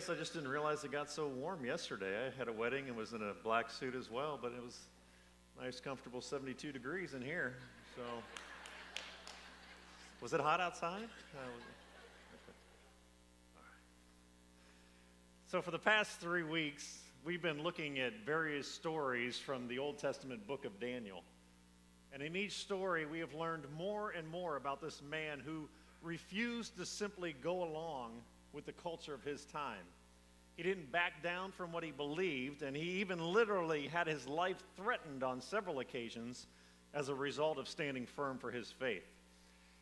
guess I just didn't realize it got so warm yesterday. I had a wedding and was in a black suit as well, but it was nice, comfortable 72 degrees in here. So, was it hot outside? So for the past 3 weeks, we've been looking at various stories from the Old Testament book of Daniel. And in each story, we have learned more and more about this man who refused to simply go along with the culture of his time. He didn't back down from what he believed, and he even literally had his life threatened on several occasions as a result of standing firm for his faith.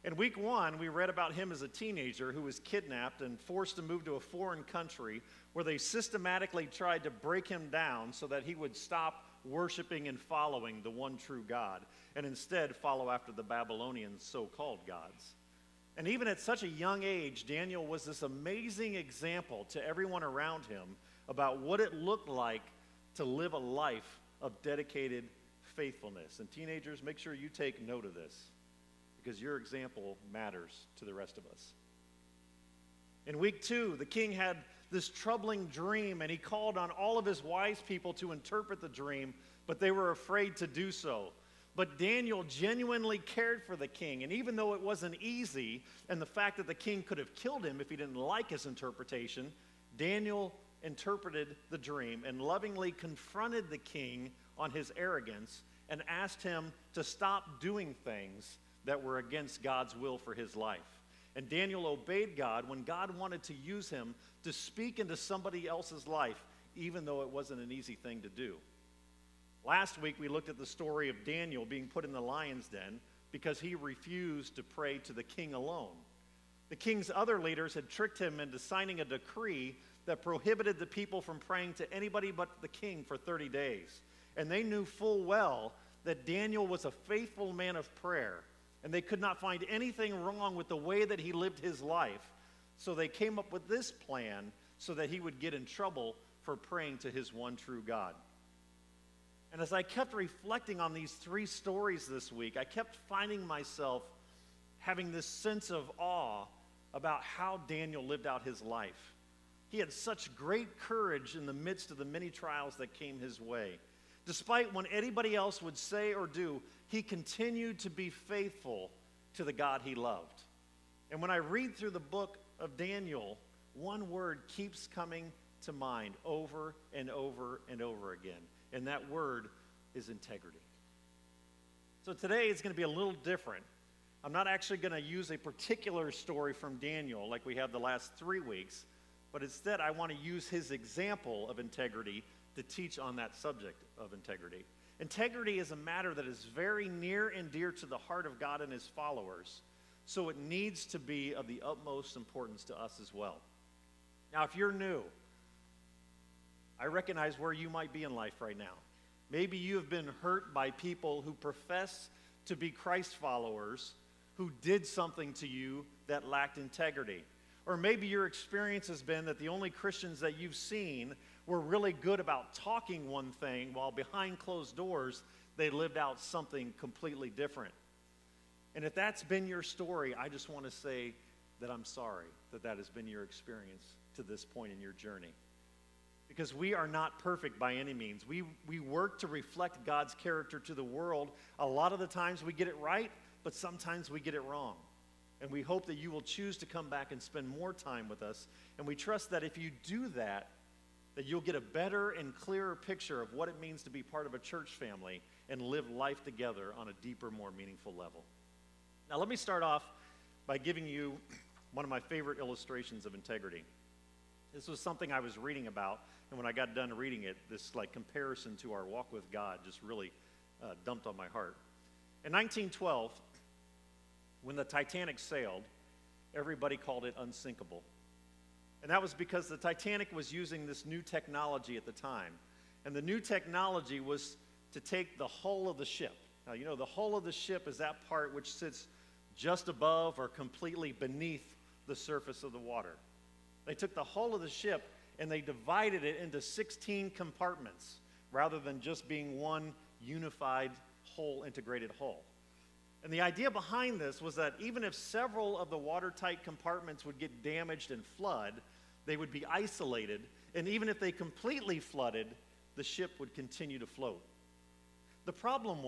In week 1, we read about him as a teenager who was kidnapped and forced to move to a foreign country where they systematically tried to break him down so that he would stop worshiping and following the one true God and instead follow after the Babylonian so-called gods. And even at such a young age, Daniel was this amazing example to everyone around him about what it looked like to live a life of dedicated faithfulness. And teenagers, make sure you take note of this, because your example matters to the rest of us. In week 2, the king had this troubling dream, and he called on all of his wise people to interpret the dream, but they were afraid to do so. But Daniel genuinely cared for the king, and even though it wasn't easy, and the fact that the king could have killed him if he didn't like his interpretation, Daniel interpreted the dream and lovingly confronted the king on his arrogance and asked him to stop doing things that were against God's will for his life. And Daniel obeyed God when God wanted to use him to speak into somebody else's life, even though it wasn't an easy thing to do. Last week, we looked at the story of Daniel being put in the lion's den because he refused to pray to the king alone. The king's other leaders had tricked him into signing a decree that prohibited the people from praying to anybody but the king for 30 days. And they knew full well that Daniel was a faithful man of prayer, and they could not find anything wrong with the way that he lived his life. So they came up with this plan so that he would get in trouble for praying to his one true God. And as I kept reflecting on these 3 stories this week, I kept finding myself having this sense of awe about how Daniel lived out his life. He had such great courage in the midst of the many trials that came his way. Despite what anybody else would say or do, he continued to be faithful to the God he loved. And when I read through the book of Daniel, one word keeps coming to mind over and over and over again. And that word is integrity. So today it's going to be a little different. I'm not actually going to use a particular story from Daniel like we have the last 3 weeks, but instead I want to use his example of integrity to teach on that subject of integrity. Integrity is a matter that is very near and dear to the heart of God and his followers, so it needs to be of the utmost importance to us as well. Now, if you're new, I recognize where you might be in life right now. Maybe you have been hurt by people who profess to be Christ followers who did something to you that lacked integrity. Or maybe your experience has been that the only Christians that you've seen were really good about talking one thing while behind closed doors they lived out something completely different. And if that's been your story, I just want to say that I'm sorry that that has been your experience to this point in your journey. Because we are not perfect by any means. We work to reflect God's character to the world. A lot of the times we get it right, but sometimes we get it wrong. And we hope that you will choose to come back and spend more time with us. And we trust that if you do that, that you'll get a better and clearer picture of what it means to be part of a church family and live life together on a deeper, more meaningful level. Now let me start off by giving you one of my favorite illustrations of integrity. This was something I was reading about, and when I got done reading it, this comparison to our walk with God just really dumped on my heart. In 1912, when the Titanic sailed, everybody called it unsinkable. And that was because the Titanic was using this new technology at the time. And the new technology was to take the hull of the ship. Now, you know, the hull of the ship is that part which sits just above or completely beneath the surface of the water. They took the hull of the ship and they divided it into 16 compartments rather than just being one unified, whole, integrated hull. And the idea behind this was that even if several of the watertight compartments would get damaged and flood, They would be isolated, and even if they completely flooded, the ship would continue to float. The problem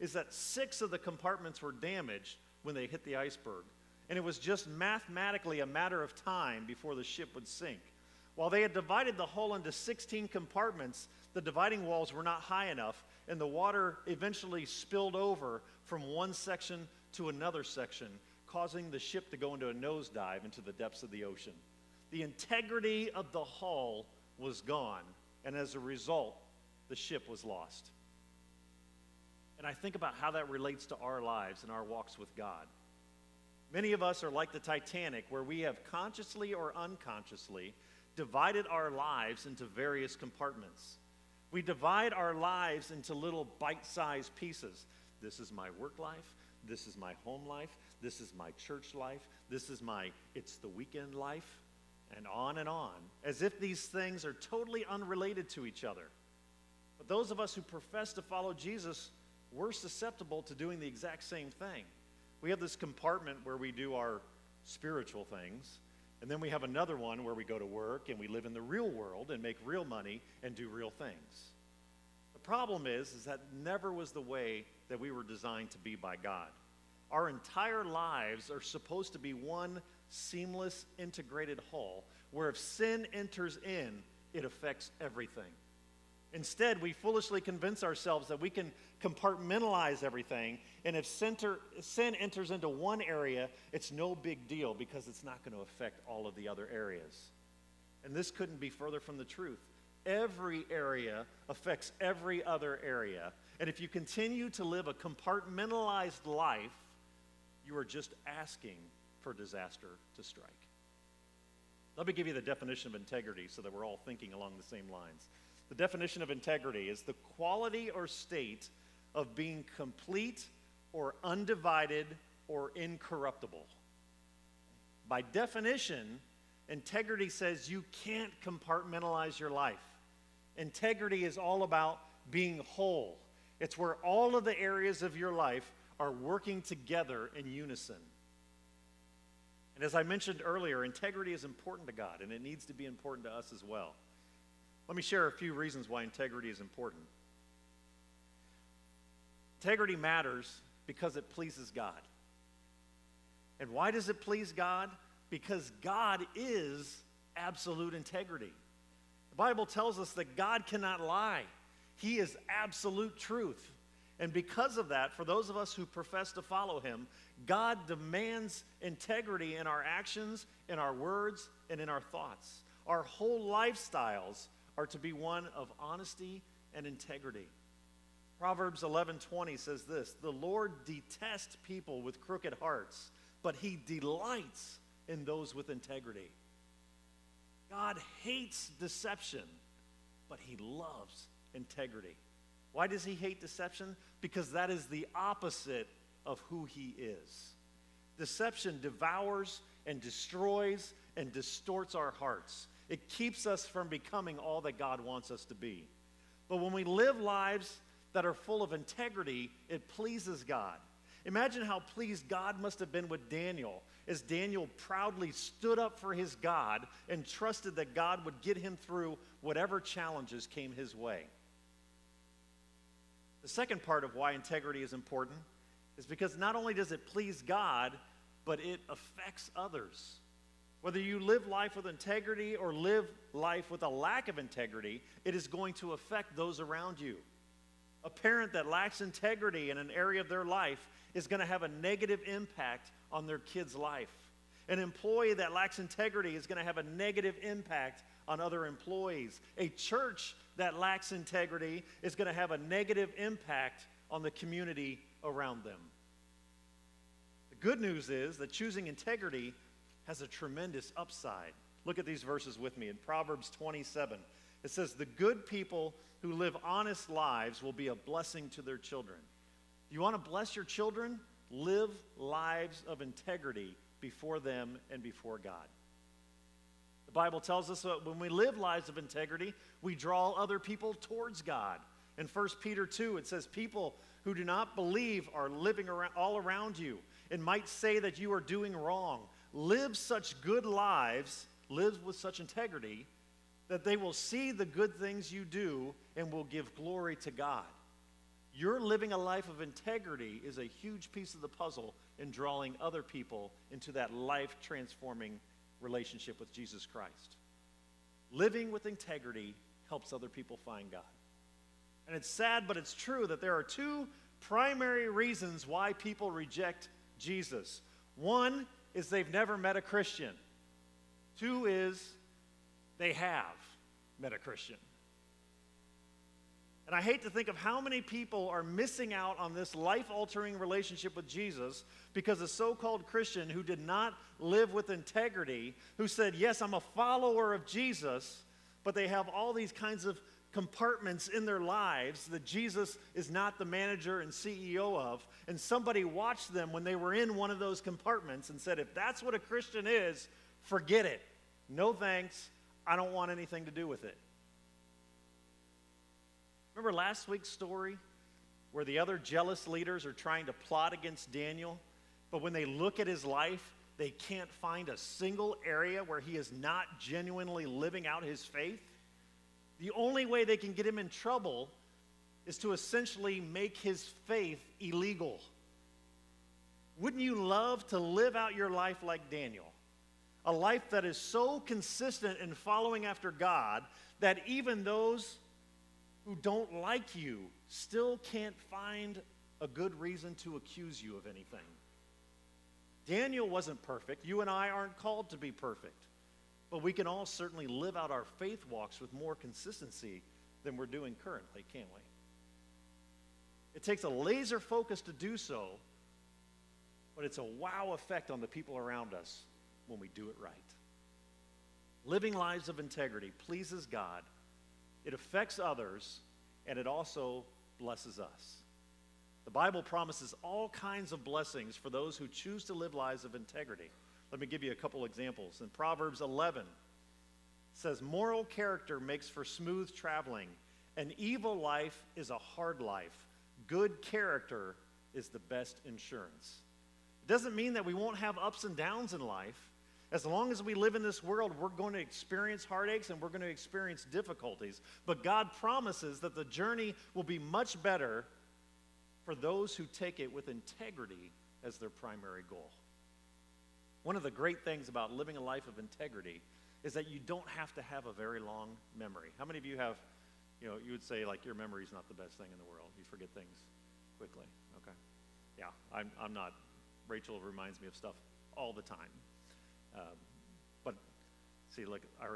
is that 6 of the compartments were damaged when they hit the iceberg, and it was just mathematically a matter of time before the ship would sink. While they had divided the hull into 16 compartments, the dividing walls were not high enough, and the water eventually spilled over from one section to another section, causing the ship to go into a nosedive into the depths of the ocean. The integrity of the hull was gone, and as a result, the ship was lost. And I think about how that relates to our lives and our walks with God. Many of us are like the Titanic, where we have consciously or unconsciously divided our lives into various compartments. We divide our lives into little bite-sized pieces. This is my work life. This is my home life. This is my church life. This is my it's the weekend life, and on, as if these things are totally unrelated to each other. But those of us who profess to follow Jesus, we're susceptible to doing the exact same thing. We have this compartment where we do our spiritual things, and then we have another one where we go to work and we live in the real world and make real money and do real things. The problem is that never was the way that we were designed to be by God. Our entire lives are supposed to be one seamless, integrated whole, where if sin enters in, it affects everything. Instead, we foolishly convince ourselves that we can compartmentalize everything, and if sin enters into one area, it's no big deal because it's not going to affect all of the other areas. And this couldn't be further from the truth. Every area affects every other area, and if you continue to live a compartmentalized life, you are just asking for disaster to strike. Let me give you the definition of integrity so that we're all thinking along the same lines. The definition of integrity is the quality or state of being complete or undivided or incorruptible. By definition, integrity says you can't compartmentalize your life. Integrity is all about being whole. It's where all of the areas of your life are working together in unison. And as I mentioned earlier, integrity is important to God, and it needs to be important to us as well. Let me share a few reasons why integrity is important. Integrity matters because it pleases God. And why does it please God? Because God is absolute integrity. The Bible tells us that God cannot lie. He is absolute truth. And because of that, for those of us who profess to follow him, God demands integrity in our actions, in our words, and in our thoughts. Our whole lifestyles are to be one of honesty and integrity. Proverbs 11:20 says this, "The Lord detests people with crooked hearts, but he delights in those with integrity." God hates deception, but he loves integrity. Why does he hate deception? Because that is the opposite of who he is. Deception devours and destroys and distorts our hearts. It keeps us from becoming all that God wants us to be. But when we live lives that are full of integrity, it pleases God. Imagine how pleased God must have been with Daniel, as Daniel proudly stood up for his God and trusted that God would get him through whatever challenges came his way. The second part of why integrity is important is because not only does it please God, but it affects others. Whether you live life with integrity or live life with a lack of integrity, it is going to affect those around you. A parent that lacks integrity in an area of their life is going to have a negative impact on their kid's life. An employee that lacks integrity is going to have a negative impact on other employees. A church that lacks integrity is going to have a negative impact on the community around them. The good news is that choosing integrity has a tremendous upside. Look at these verses with me. In Proverbs 27, it says, "The good people who live honest lives will be a blessing to their children." You want to bless your children? Live lives of integrity before them and before God. The Bible tells us that when we live lives of integrity, we draw other people towards God. In 1 Peter 2, it says, "People who do not believe are living all around you and might say that you are doing wrong. Live such good lives live with such integrity that they will see the good things you do and will give glory to God. Your living a life of integrity is a huge piece of the puzzle in drawing other people into that life-transforming relationship with Jesus Christ. Living with integrity helps other people find God. And it's sad, but it's true that there are two primary reasons why people reject Jesus. One is they've never met a Christian. Two is they have met a Christian. And I hate to think of how many people are missing out on this life-altering relationship with Jesus because a so-called Christian who did not live with integrity, who said, yes, I'm a follower of Jesus, but they have all these kinds of compartments in their lives that Jesus is not the manager and CEO of, and somebody watched them when they were in one of those compartments and said, if that's what a Christian is, forget it. No thanks. I don't want anything to do with it. Remember last week's story where the other jealous leaders are trying to plot against Daniel, but when they look at his life, they can't find a single area where he is not genuinely living out his faith? The only way they can get him in trouble is to essentially make his faith illegal. Wouldn't you love to live out your life like Daniel? A life that is so consistent in following after God that even those who don't like you still can't find a good reason to accuse you of anything. Daniel wasn't perfect. You and I aren't called to be perfect. But we can all certainly live out our faith walks with more consistency than we're doing currently, can't we? It takes a laser focus to do so, but it's a wow effect on the people around us when we do it right. Living lives of integrity pleases God. It affects others, and it also blesses us. The Bible promises all kinds of blessings for those who choose to live lives of integrity. Let me give you a couple examples. In Proverbs 11, it says, moral character makes for smooth traveling. An evil life is a hard life. Good character is the best insurance. It doesn't mean that we won't have ups and downs in life. As long as we live in this world, we're going to experience heartaches and we're going to experience difficulties. But God promises that the journey will be much better for those who take it with integrity as their primary goal. One of the great things about living a life of integrity is that you don't have to have a very long memory. How many of you have, you would say like your memory is not the best thing in the world. You forget things quickly. Okay. Yeah, I'm not. Rachel reminds me of stuff all the time. But see, look, I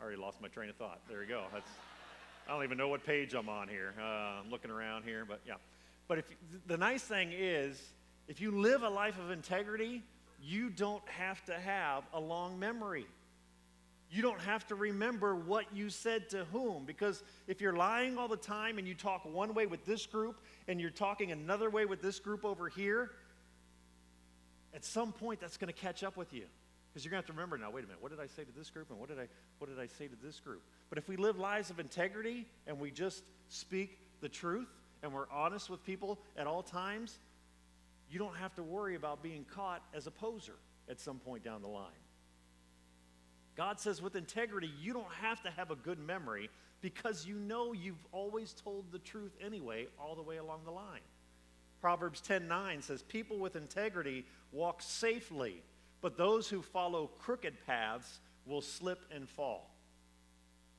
already lost my train of thought. There you go. I don't even know what page I'm on here. I'm looking around here, but yeah. But the nice thing is, if you live a life of integrity, you don't have to have a long memory. You don't have to remember what you said to whom, because if you're lying all the time and you talk one way with this group and you're talking another way with this group over here, at some point that's going to catch up with you. Because you're going to have to remember, now, wait a minute, what did I say to this group and what did I say to this group? But if we live lives of integrity and we just speak the truth and we're honest with people at all times, you don't have to worry about being caught as a poser at some point down the line. God says with integrity, you don't have to have a good memory because you know you've always told the truth anyway all the way along the line. Proverbs 10:9 says, people with integrity walk safely, but those who follow crooked paths will slip and fall.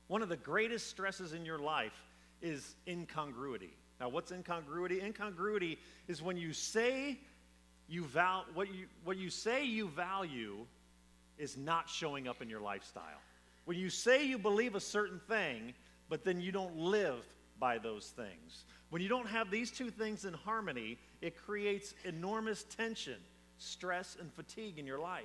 One of the greatest stresses in your life is incongruity. Now, what's incongruity? Incongruity is when you say what you say you value is not showing up in your lifestyle. When you say you believe a certain thing, but then you don't live by those things. When you don't have these two things in harmony, it creates enormous tension, stress, and fatigue in your life.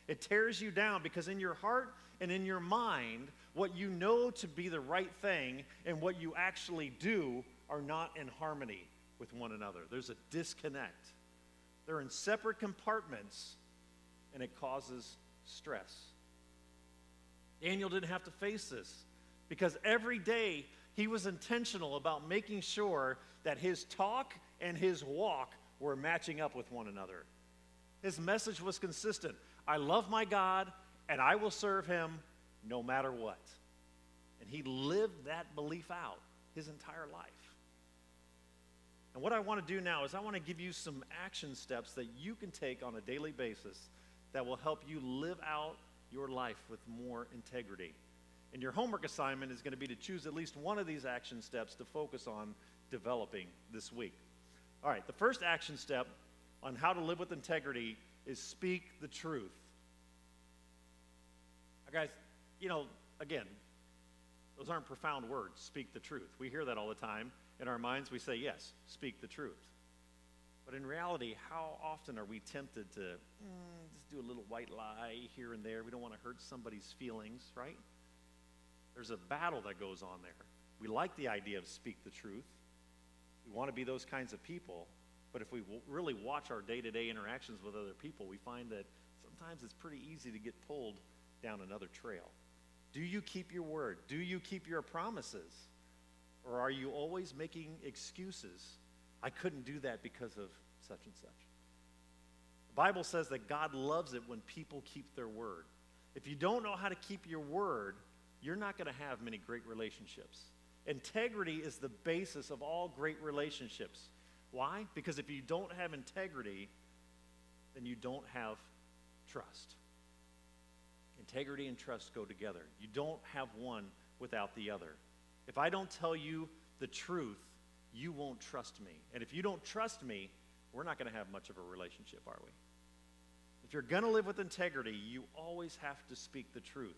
It tears you down because in your heart and in your mind, what you know to be the right thing and what you actually do are not in harmony with one another. There's a disconnect. They're in separate compartments, and it causes stress. Daniel didn't have to face this because every day he was intentional about making sure that his talk and his walk were matching up with one another. His message was consistent. I love my God, and I will serve him no matter what. And he lived that belief out his entire life. And what I want to do now is I want to give you some action steps that you can take on a daily basis that will help you live out your life with more integrity. And your homework assignment is going to be to choose at least one of these action steps to focus on developing this week. All right, the first action step on how to live with integrity is speak the truth. Now, guys, again, those aren't profound words, speak the truth. We hear that all the time. In our minds, we say, yes, speak the truth. But in reality, how often are we tempted to just do a little white lie here and there? We don't want to hurt somebody's feelings, right? There's a battle that goes on there. We like the idea of speak the truth. We want to be those kinds of people. But if we really watch our day-to-day interactions with other people, we find that sometimes it's pretty easy to get pulled down another trail. Do you keep your word? Do you keep your promises? Or are you always making excuses? I couldn't do that because of such and such. The Bible says that God loves it when people keep their word. If you don't know how to keep your word, you're not going to have many great relationships. Integrity is the basis of all great relationships. Why? Because if you don't have integrity, then you don't have trust. Integrity and trust go together. You don't have one without the other. If I don't tell you the truth, you won't trust me. And if you don't trust me, we're not going to have much of a relationship, are we? If you're going to live with integrity, you always have to speak the truth.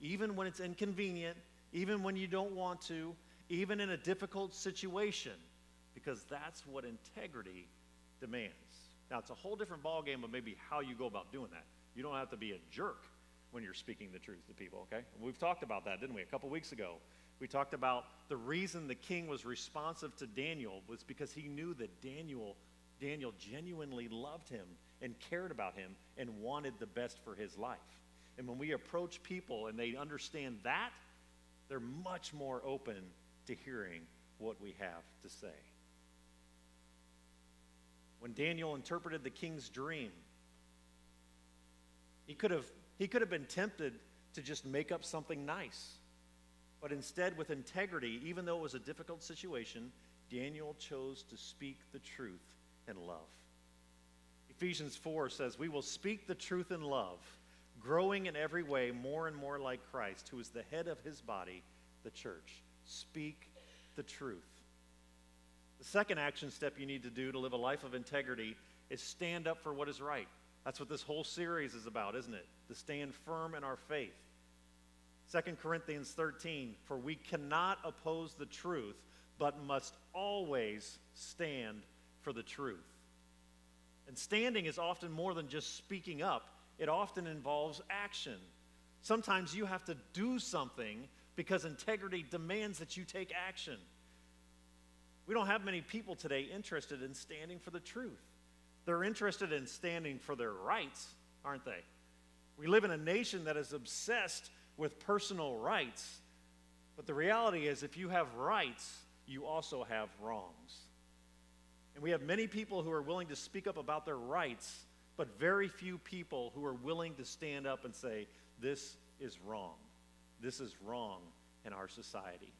Even when it's inconvenient, even when you don't want to, even in a difficult situation, because that's what integrity demands. Now, it's a whole different ballgame of maybe how you go about doing that. You don't have to be a jerk when you're speaking the truth to people, okay? We've talked about that, didn't we, a couple weeks ago? We talked about the reason the king was responsive to Daniel was because he knew that Daniel genuinely loved him and cared about him and wanted the best for his life. And when we approach people and they understand that, they're much more open to hearing what we have to say. When Daniel interpreted the king's dream, he could have been tempted to just make up something nice. But instead, with integrity, even though it was a difficult situation, Daniel chose to speak the truth in love. Ephesians 4 says, "We will speak the truth in love, growing in every way more and more like Christ, who is the head of his body, the church." Speak the truth. The second action step you need to do to live a life of integrity is stand up for what is right. That's what this whole series is about, isn't it? To stand firm in our faith. 2 Corinthians 13, "For we cannot oppose the truth, but must always stand for the truth." And standing is often more than just speaking up. It often involves action. Sometimes you have to do something because integrity demands that you take action. We don't have many people today interested in standing for the truth. They're interested in standing for their rights, aren't they? We live in a nation that is obsessed with personal rights. But the reality is, if you have rights, you also have wrongs. And we have many people who are willing to speak up about their rights, but very few people who are willing to stand up and say, this is wrong. This is wrong in our society.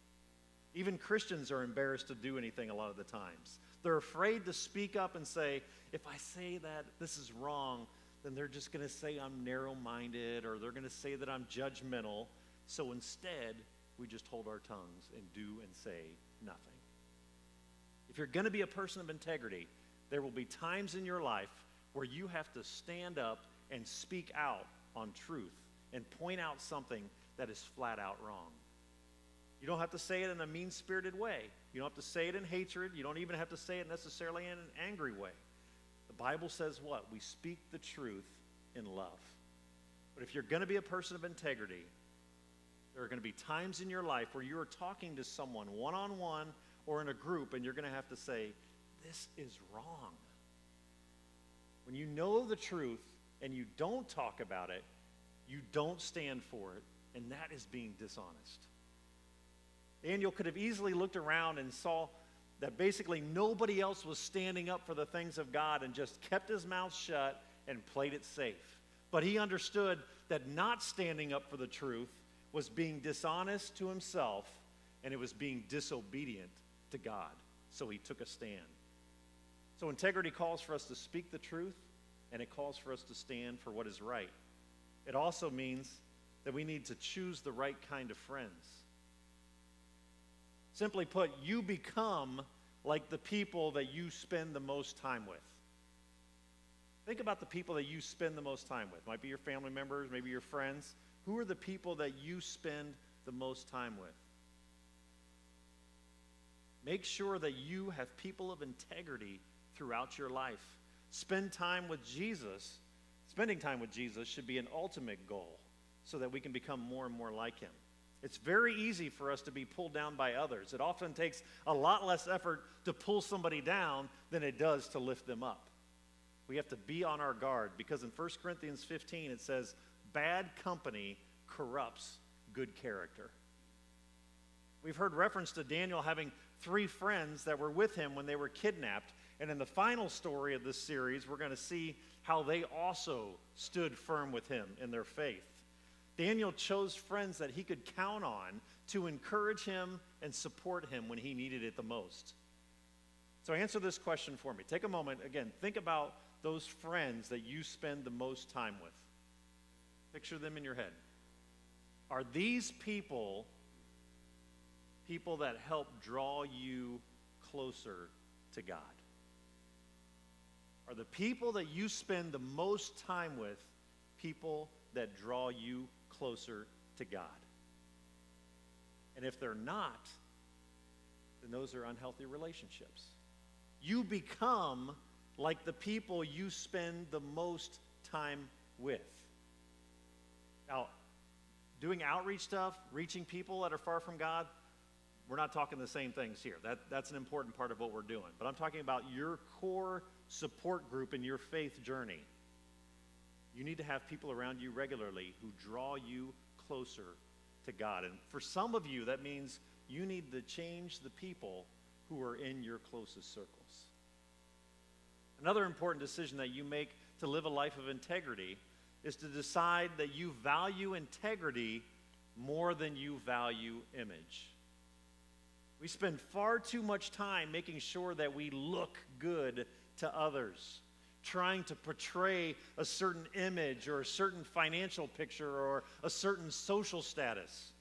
Even Christians are embarrassed to do anything a lot of the times. They're afraid to speak up and say, if I say that this is wrong, then they're just going to say I'm narrow-minded, or they're going to say that I'm judgmental. So instead, we just hold our tongues and do and say nothing. If you're going to be a person of integrity, there will be times in your life where you have to stand up and speak out on truth and point out something that is flat out wrong. You don't have to say it in a mean-spirited way. You don't have to say it in hatred. You don't even have to say it necessarily in an angry way. The Bible says what? We speak the truth in love. But if you're going to be a person of integrity, there are going to be times in your life where you are talking to someone one-on-one or in a group, and you're going to have to say, this is wrong. When you know the truth and you don't talk about it, you don't stand for it, and that is being dishonest. Daniel could have easily looked around and saw that basically nobody else was standing up for the things of God and just kept his mouth shut and played it safe. But he understood that not standing up for the truth was being dishonest to himself, and it was being disobedient to God. So he took a stand. So integrity calls for us to speak the truth, and it calls for us to stand for what is right. It also means that we need to choose the right kind of friends. Simply put, you become like the people that you spend the most time with. Think about the people that you spend the most time with. Might be your family members, maybe your friends. Who are the people that you spend the most time with? Make sure that you have people of integrity throughout your life. Spending time with Jesus should be an ultimate goal so that we can become more and more like him. It's very easy for us to be pulled down by others. It often takes a lot less effort to pull somebody down than it does to lift them up. We have to be on our guard because in 1 Corinthians 15 it says, bad company corrupts good character. We've heard reference to Daniel having 3 friends that were with him when they were kidnapped. And in the final story of this series, we're going to see how they also stood firm with him in their faith. Daniel chose friends that he could count on to encourage him and support him when he needed it the most. So answer this question for me. Take a moment, again, think about those friends that you spend the most time with. Picture them in your head. Are these people that help draw you closer to God? Are the people that you spend the most time with people that draw you closer to God? And if they're not, then those are unhealthy relationships. You become like the people you spend the most time with. Now, doing outreach stuff, reaching people that are far from God, we're not talking the same things here. That's an important part of what we're doing. But I'm talking about your core support group in your faith journey. You need to have people around you regularly who draw you closer to God. And for some of you, that means you need to change the people who are in your closest circles. Another important decision that you make to live a life of integrity is to decide that you value integrity more than you value image. We spend far too much time making sure that we look good to others, trying to portray a certain image or a certain financial picture or a certain social status.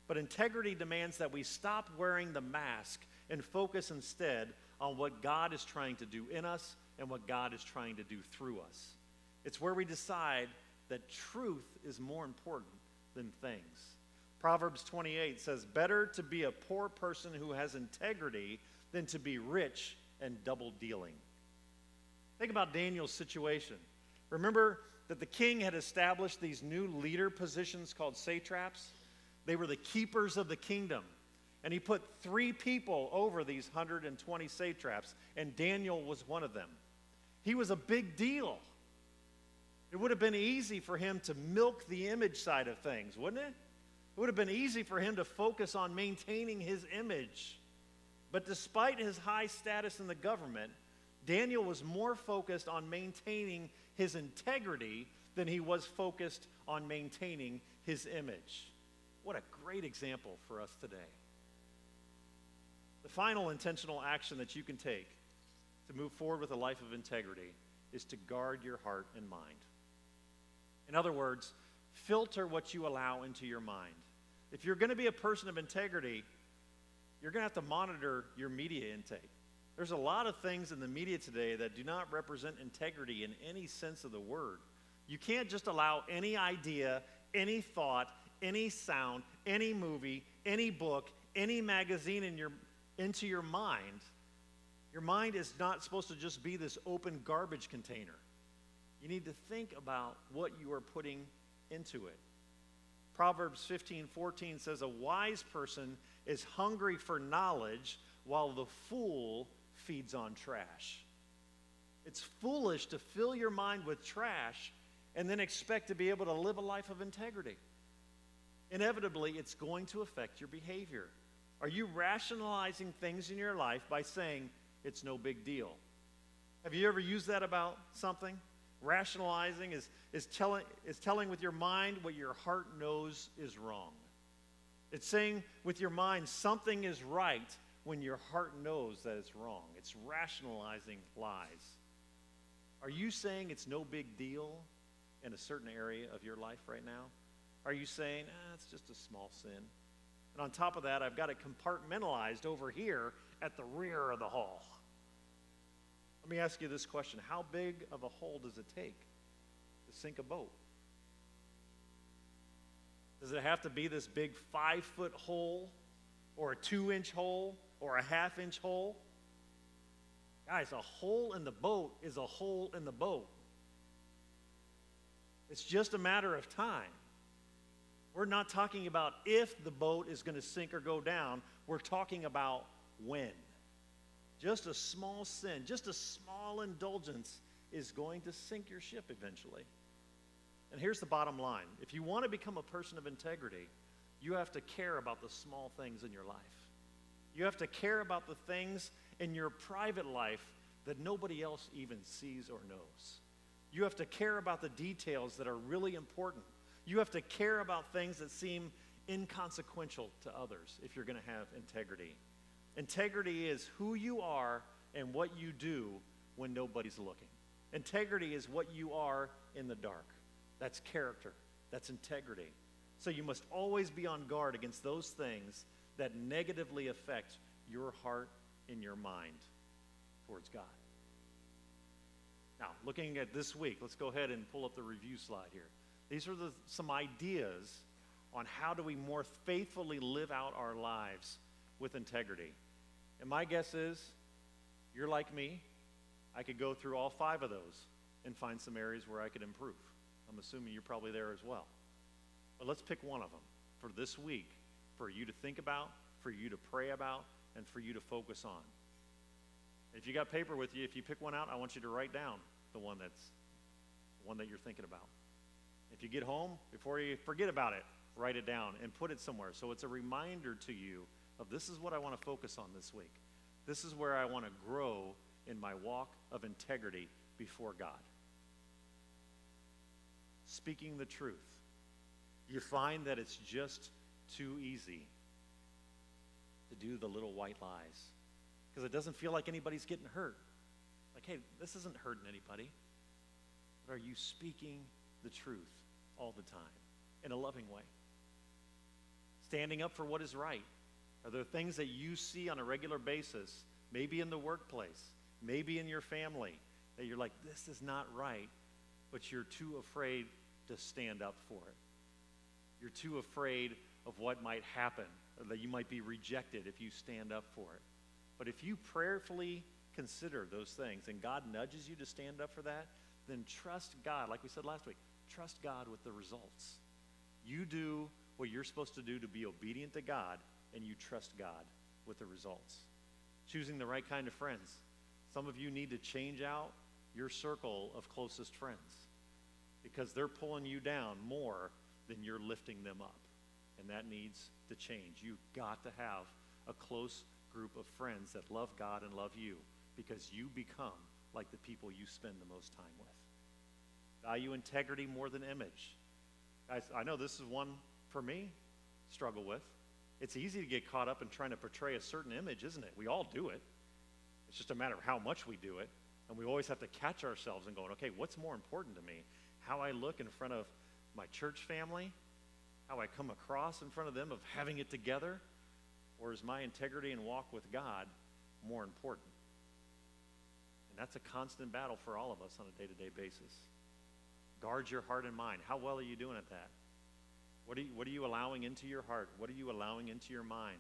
But integrity demands that we stop wearing the mask and focus instead on what God is trying to do in us and what God is trying to do through us. It's where we decide that truth is more important than things. Proverbs 28 says, better to be a poor person who has integrity than to be rich and double-dealing. Think about Daniel's situation. Remember that the king had established these new leader positions called satraps? They were the keepers of the kingdom. And he put 3 people over these 120 satraps, and Daniel was one of them. He was a big deal. It would have been easy for him to milk the image side of things, wouldn't it? It would have been easy for him to focus on maintaining his image. But despite his high status in the government, Daniel was more focused on maintaining his integrity than he was focused on maintaining his image. What a great example for us today. The final intentional action that you can take to move forward with a life of integrity is to guard your heart and mind. In other words, filter what you allow into your mind. If you're going to be a person of integrity, you're going to have to monitor your media intake. There's a lot of things in the media today that do not represent integrity in any sense of the word. You can't just allow any idea, any thought, any sound, any movie, any book, any magazine into your mind. Your mind is not supposed to just be this open garbage container. You need to think about what you are putting into it. Proverbs 15:14 says, a wise person is hungry for knowledge while the fool feeds on trash. It's foolish to fill your mind with trash and then expect to be able to live a life of integrity. Inevitably, it's going to affect your behavior. Are you rationalizing things in your life by saying it's no big deal? Have you ever used that about something? Rationalizing is telling with your mind what your heart knows is wrong. It's saying with your mind something is right when your heart knows that it's wrong. It's rationalizing lies. Are you saying it's no big deal in a certain area of your life right now? Are you saying, it's just a small sin? And on top of that, I've got it compartmentalized over here at the rear of the hall. Let me ask you this question. How big of a hole does it take to sink a boat? Does it have to be this big 5-foot hole or a 2-inch hole or a 1/2-inch hole? Guys, a hole in the boat is a hole in the boat. It's just a matter of time. We're not talking about if the boat is going to sink or go down. We're talking about when. Just a small sin, just a small indulgence is going to sink your ship eventually. And here's the bottom line. If you want to become a person of integrity, you have to care about the small things in your life. You have to care about the things in your private life that nobody else even sees or knows. You have to care about the details that are really important. You have to care about things that seem inconsequential to others if you're going to have integrity. Integrity is who you are and what you do when nobody's looking. Integrity is what you are in the dark. That's character. That's integrity. So you must always be on guard against those things that negatively affect your heart and your mind towards God. Now, looking at this week, let's go ahead and pull up the review slide here. These are some ideas on how do we more faithfully live out our lives with integrity. And my guess is, you're like me, I could go through all 5 of those and find some areas where I could improve. I'm assuming you're probably there as well. But let's pick one of them for this week, for you to think about, for you to pray about, and for you to focus on. If you got paper with you, if you pick one out, I want you to write down the one that you're thinking about. If you get home, before you forget about it, write it down and put it somewhere so it's a reminder to you of this is what I want to focus on this week. This is where I want to grow in my walk of integrity before God. Speaking the truth. You find that it's just too easy to do the little white lies because it doesn't feel like anybody's getting hurt. Like, hey, this isn't hurting anybody. But are you speaking the truth all the time in a loving way? Standing up for what is right. Are there things that you see on a regular basis, maybe in the workplace, maybe in your family, that you're like, this is not right, but you're too afraid to stand up for it? You're too afraid of what might happen, or that you might be rejected if you stand up for it. But if you prayerfully consider those things and God nudges you to stand up for that, then trust God. Like we said last week, trust God with the results. You do what you're supposed to do to be obedient to God, and you trust God with the results. Choosing the right kind of friends. Some of you need to change out your circle of closest friends because they're pulling you down more than you're lifting them up. And that needs to change. You've got to have a close group of friends that love God and love you because you become like the people you spend the most time with. Value integrity more than image. Guys, I know this is one for me, struggle with. It's easy to get caught up in trying to portray a certain image, isn't it? We all do it. It's just a matter of how much we do it. And we always have to catch ourselves and going, okay, what's more important to me? How I look in front of my church family? How I come across in front of them of having it together? Or is my integrity and walk with God more important? And that's a constant battle for all of us on a day-to-day basis. Guard your heart and mind. How well are you doing at that? What are you allowing into your heart? What are you allowing into your mind?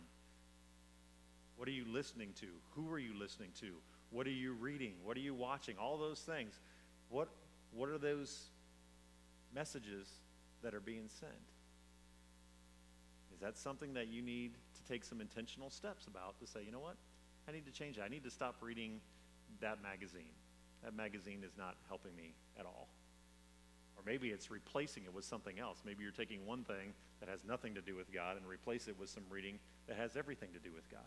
What are you listening to? Who are you listening to? What are you reading? What are you watching? All those things. What are those messages that are being sent? Is that something that you need to take some intentional steps about to say, you know what? I need to change it. I need to stop reading that magazine. That magazine is not helping me at all. Or maybe it's replacing it with something else. Maybe you're taking one thing that has nothing to do with God and replace it with some reading that has everything to do with God.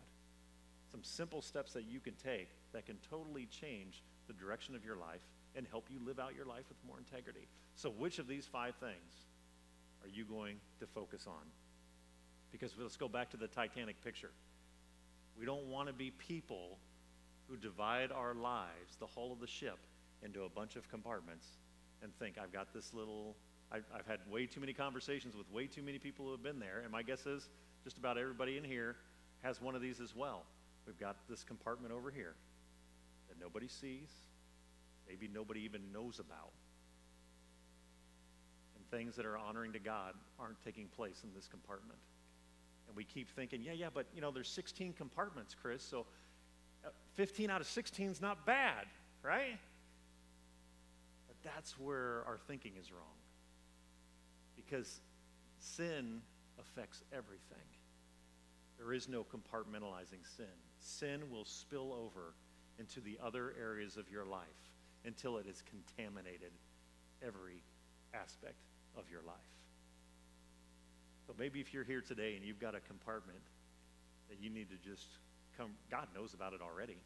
Some simple steps that you can take that can totally change the direction of your life and help you live out your life with more integrity. So which of these 5 things are you going to focus on? Because let's go back to the Titanic picture. We don't want to be people who divide our lives, the hull of the ship, into a bunch of compartments and think, I've got this little... I've had way too many conversations with way too many people who have been there, and my guess is just about everybody in here has one of these as well. We've got this compartment over here that nobody sees, maybe nobody even knows about. And things that are honoring to God aren't taking place in this compartment. And we keep thinking, but there's 16 compartments, Chris, so 15 out of 16 is not bad, right? But that's where our thinking is wrong. Because sin affects everything. There is no compartmentalizing sin. Sin will spill over into the other areas of your life until it has contaminated every aspect of your life. So maybe if you're here today and you've got a compartment that you need to just come, God knows about it already,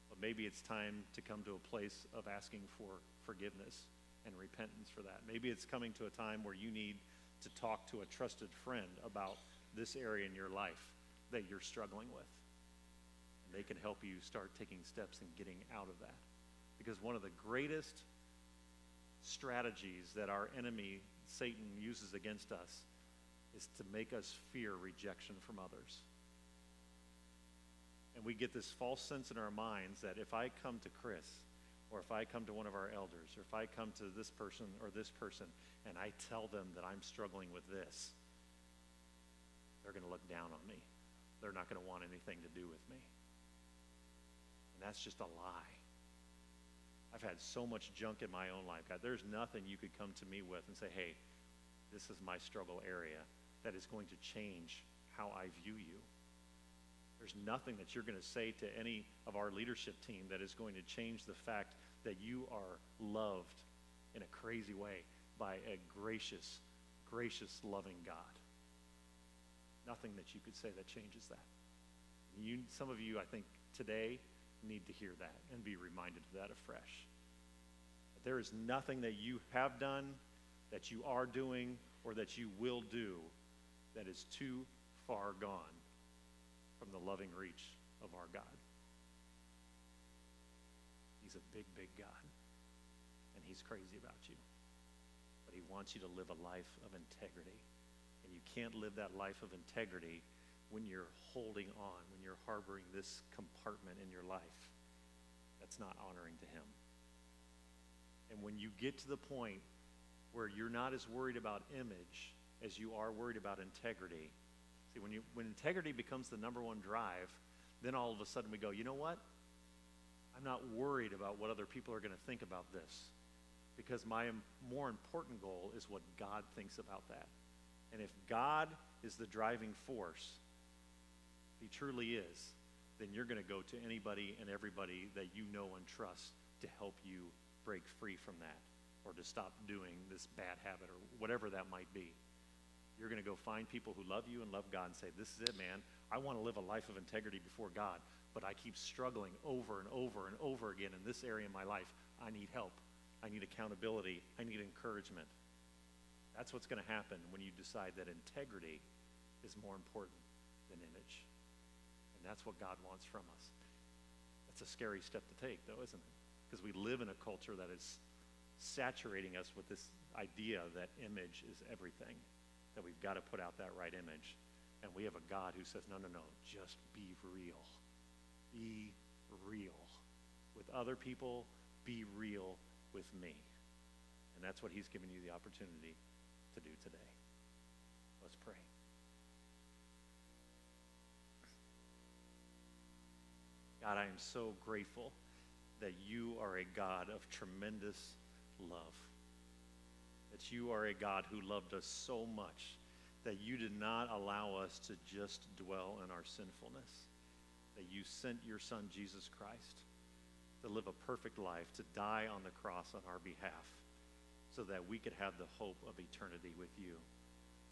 but maybe it's time to come to a place of asking for forgiveness and repentance for that. Maybe it's coming to a time where you need to talk to a trusted friend about this area in your life that you're struggling with. And they can help you start taking steps and getting out of that. Because one of the greatest strategies that our enemy, Satan, uses against us is to make us fear rejection from others. And we get this false sense in our minds that if I come to Chris, or if I come to one of our elders, or if I come to this person or this person, and I tell them that I'm struggling with this, they're going to look down on me. They're not going to want anything to do with me. And that's just a lie. I've had so much junk in my own life. God, there's nothing you could come to me with and say, hey, this is my struggle area that is going to change how I view you. There's nothing that you're going to say to any of our leadership team that is going to change the fact that you are loved in a crazy way by a gracious, loving God. Nothing that you could say that changes that. Some of you, I think, today need to hear that and be reminded of that afresh. That there is nothing that you have done, that you are doing, or that you will do that is too far gone from the loving reach of our God. He's a big, big God, and he's crazy about you. But he wants you to live a life of integrity. And you can't live that life of integrity when you're holding on, when you're harboring this compartment in your life. That's not honoring to him. And when you get to the point where you're not as worried about image as you are worried about integrity, see, when integrity becomes the number one drive, then all of a sudden we go, you know what? I'm not worried about what other people are going to think about this, because my more important goal is what God thinks about that. And if God is the driving force, he truly is, then you're going to go to anybody and everybody that you know and trust to help you break free from that, or to stop doing this bad habit, or whatever that might be. You're going to go find people who love you and love God and say, this is it, man. I want to live a life of integrity before God, but I keep struggling over and over and over again in this area of my life. I need help. I need accountability. I need encouragement. That's what's going to happen when you decide that integrity is more important than image. And that's what God wants from us. That's a scary step to take, though, isn't it? Because we live in a culture that is saturating us with this idea that image is everything, that we've got to put out that right image. And we have a God who says, no, just be real. Be real. With other people, be real with me. And that's what he's given you the opportunity to do today. Let's pray. God, I am so grateful that you are a God of tremendous love. That you are a God who loved us so much that you did not allow us to just dwell in our sinfulness. That you sent your son, Jesus Christ, to live a perfect life, to die on the cross on our behalf, so that we could have the hope of eternity with you.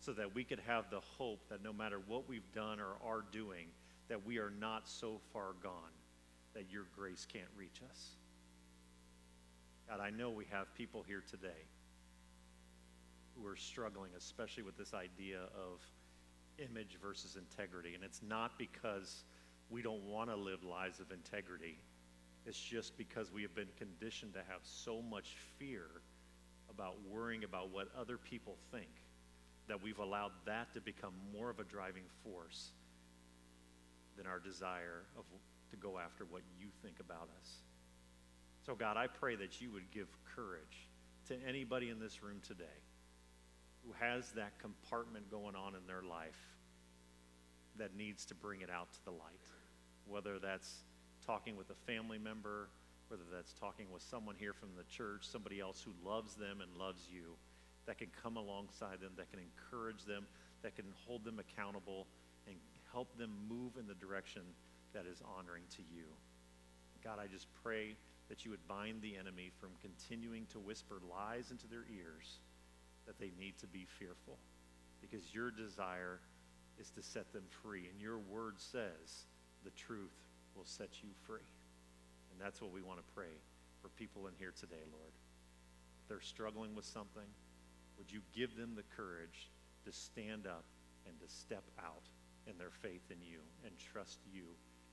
So that we could have the hope that no matter what we've done or are doing, that we are not so far gone that your grace can't reach us. God, I know we have people here today who are struggling, especially with this idea of image versus integrity. And it's not because we don't want to live lives of integrity. It's just because we have been conditioned to have so much fear about worrying about what other people think that we've allowed that to become more of a driving force than our desire to go after what you think about us. So God, I pray that you would give courage to anybody in this room today who has that compartment going on in their life that needs to bring it out to the light. Whether that's talking with a family member, whether that's talking with someone here from the church, somebody else who loves them and loves you, that can come alongside them, that can encourage them, that can hold them accountable and help them move in the direction that is honoring to you. God, I just pray that you would bind the enemy from continuing to whisper lies into their ears that they need to be fearful, because your desire is to set them free, and your word says the truth will set you free. And that's what we want to pray for people in here today, Lord. If they're struggling with something, would you give them the courage to stand up and to step out in their faith in you and trust you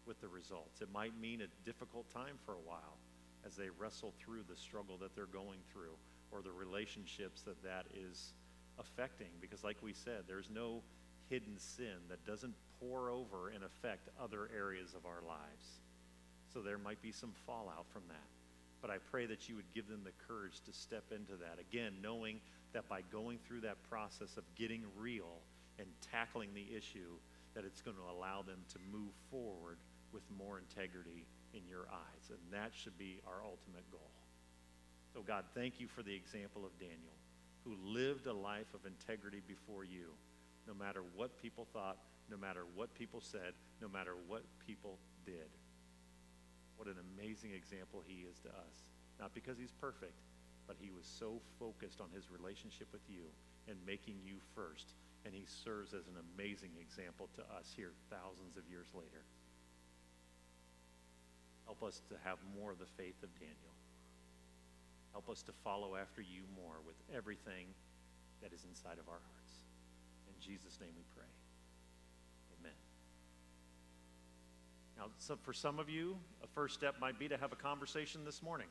with the results. It might mean a difficult time for a while as they wrestle through the struggle that they're going through, or the relationships that is affecting, because like we said, there's no hidden sin that doesn't pour over and affect other areas of our lives. So there might be some fallout from that. But I pray that you would give them the courage to step into that. Again, knowing that by going through that process of getting real and tackling the issue, that it's going to allow them to move forward with more integrity in your eyes. And that should be our ultimate goal. So God, thank you for the example of Daniel, who lived a life of integrity before you, no matter what people thought, no matter what people said, no matter what people did. What an amazing example he is to us. Not because he's perfect, but he was so focused on his relationship with you and making you first. And he serves as an amazing example to us here thousands of years later. Help us to have more of the faith of Daniel. Help us to follow after you more with everything that is inside of our hearts. In Jesus' name we pray. Amen. Now, so for some of you, a first step might be to have a conversation this morning.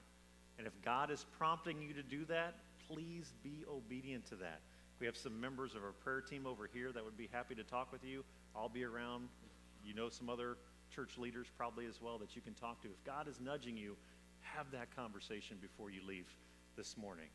And if God is prompting you to do that, please be obedient to that. We have some members of our prayer team over here that would be happy to talk with you. I'll be around. You know some other church leaders probably as well that you can talk to. If God is nudging you, have that conversation before you leave this morning.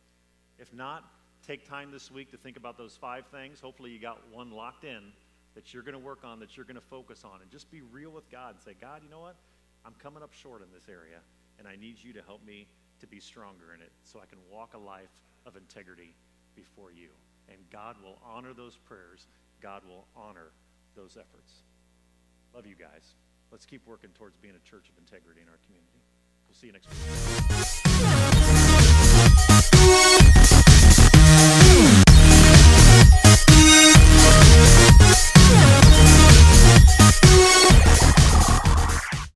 If not, take time this week to think about those 5 things. Hopefully you got one locked in that you're going to work on, that you're going to focus on, and just be real with God and say, God, you know what? I'm coming up short in this area, and I need you to help me to be stronger in it so I can walk a life of integrity before you. And God will honor those prayers. God will honor those efforts. Love you guys. Let's keep working towards being a church of integrity in our community. We'll see you next week.